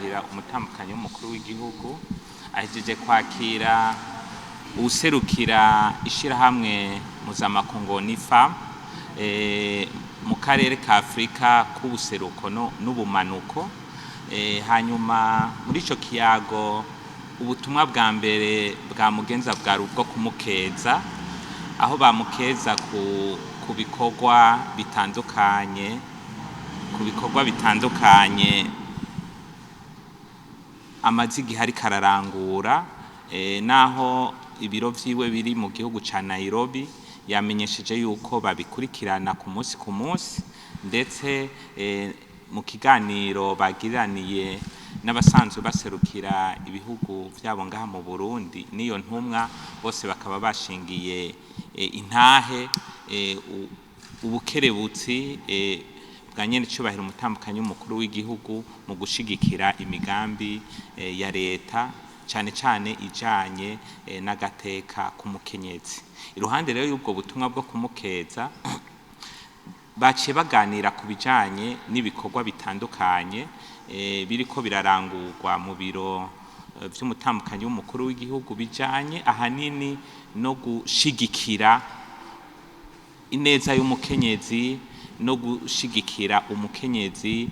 kwakira umutambukanyi w'umukuru w'igihugu, ahejeje kwakira uwuserukira ishirahamwe ONU FEMMES mu karere ka Afrika k'ubuseruko n'ubumanuko. Hanyuma muri ico kiyago ubutumwa bwa mbere bwa mugenza bwari ubwo kumukeza, aho bamukeza ku bikorwa bitandukanye amaze igihe ariko ararangura, naho ibiro vyiwe biri mu gihugu ca Nairobi. Yamenyesheje yuko babikurikirana ku munsi, ndetse mu kiganiro bagiraniye n'abasanzwe baserukira ibihugu vyabo ngaha mu Burundi niyo ntumwa, bose bakaba bashingiye intahe ubukerebutsi bwa nyene icubahiro umutambukanyi w'umukuru w'igihugu mu gushigikira imigambi ya leta, cane cane ijanye n'agateka k'umukenyezi. Iruhande rero y'ubwo butumwa bwo kumukeza, baciye baganira ku bijanye n'ibikorwa bitandukanye biriko birarangurwa mu biro vy'umutambukanyi w'umukuru w'igihugu, bijanye ahanini no gushigikira ineza y'umukenyezi no gushigikira umukenyezi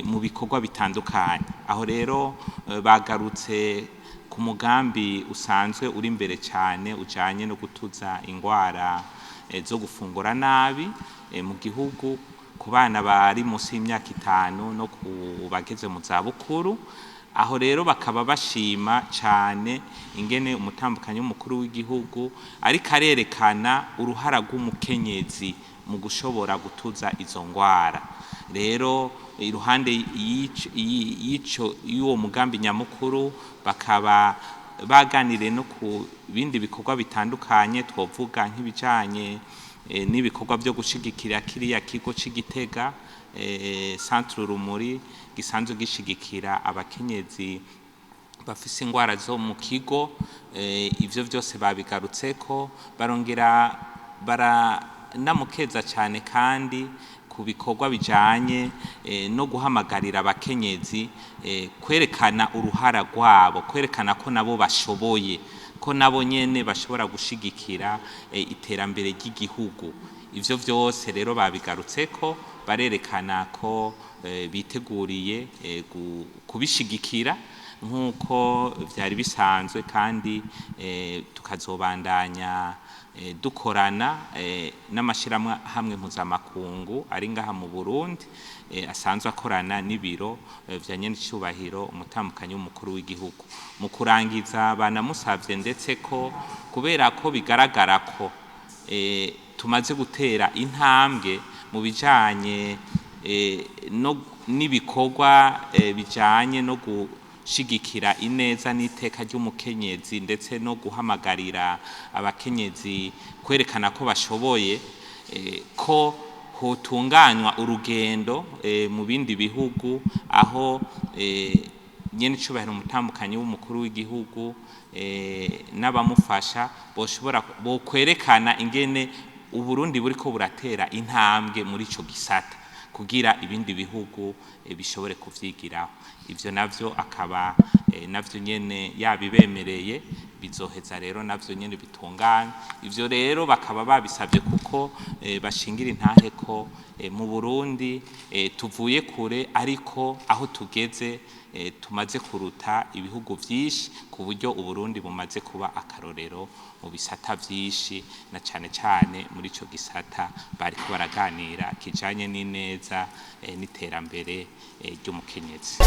mu bikorwa bitandukanye. Aho rero bagarutse ku mugambi usanzwe uri imbere cyane ujanye no gutuza ingwara zo gufungura nabi mu gihugu ku bana bari munsi y'imyaka 5 no kubageze mu zabukuru. Aho rero bakaba bashima cyane ingene umutambukanyi w'umukuru w'igihugu ariko arerekana uruhara rw'umukenyezi mu gushobora gutuza izo ngwara. Rero iruhande y'uwo mugambi nyamukuru bakaba baganire no ku bindi bikorwa bitandukanye, twovuga nk'ibijanye n'ibikorwa byo gushigikira kiriya kigo c'Igitega, centre muri gisanzwe gishigikira abakenyezi bafise ingwara zo mu kigo. Ivyo vyose babigarutseko, barongera baranamukeza cyane kandi ku bikorwa bijanye no guhamagarira abakenyezi kwerekana uruhara rwabo, kwerekana ko nabo bashoboye, ko nabo nyene bashobora gushigikira iterambere ry'igihugu. Ivyo vyose rero babigarutseko, barerekana ko biteguriye kubishigikira nk'uko vyari bisanzwe, kandi tukazobandanya dukorana n'amashirahamwe mpuzamakungu ari ngaha mu Burundi, asanzwe akorana n'ibiro vya nyene icubahiro umutambukanyi w'umukuru w'igihugu. Mu kurangiza banamusavye ndetse ko kubera ko bigaragara ko tumaze gutera intambwe mu bijanye n'ibikorwa bijanye no gushigikira ineza n'iteka ry'umukenyezi, ndetse no guhamagarira abakenyezi kwerekana ko bashoboye, ko hotunganywa urugendo mu bindi bihugu, aho nyene icubahiro umutambukanyi w'umukuru w'igihugu n'abamufasha bo kwerekana ingene Uburundi buriko buratera intambwe muri ico gisata, kugira ibindi bihugu bishobore kuvyigiraho. Ivyo navyo akaba navyo nyene yabibemereye, bizoheza rero navyo nyene bitunganye. Ivyo rero bakaba babisabye kuko bashingira intahe ko mu Burundi tuvuye kure, ariko aho tugeze tumaze kuruta ibihugu vyinshi, ku buryo Uburundi bumaze kuba akarorero mu bisata vyinshi, na cane cane muri ico gisata bariko baraganira kijanye n'ineza n'iterambere ry'umukenyezi.